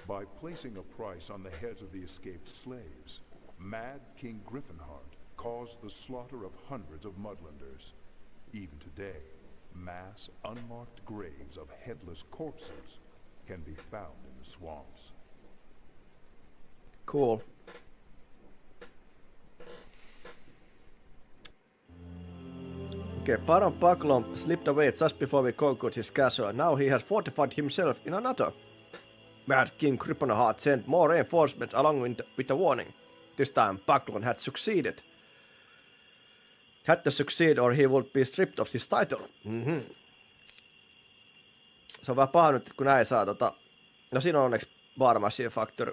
By placing a price on the heads of the escaped slaves, Mad King Griffinheart caused the slaughter of hundreds of Mudlanders. Even today, mass, unmarked graves of headless corpses can be found in the swamps. Cool. Okay, Baron Bucklom slipped away just before we conquered his castle, and now he has fortified himself in another. Mad King Griffinheart sent more reinforcements along with a warning. This time Bucklon had succeeded. Had to succeed or he would be stripped of his title. Se on vähän paha nyt, kun näin saa No siinä on onneksi War Machine Factor.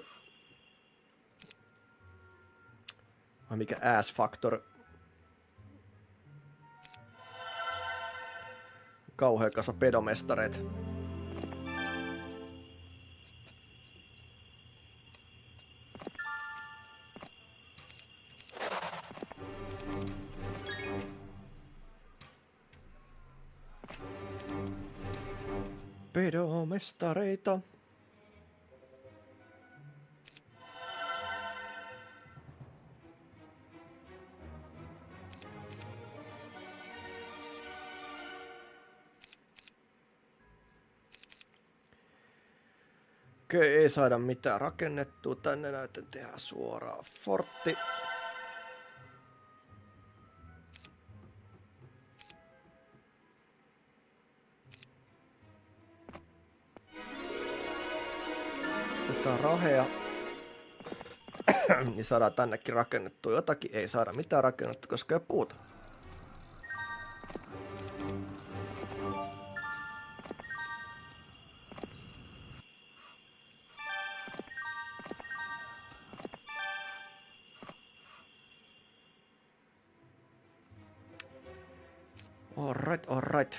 Vai mikä Ass Factor. Kauhea kasa pedomestareita. Pedomestareita. Okei, ei saada mitään rakennettua tänne, näytän tehdä suoraan fortti. Otetaan rahea. Niin saadaan tännekin rakennettua jotakin. Ei saada mitään rakennettua, koska ei puuta. Alright.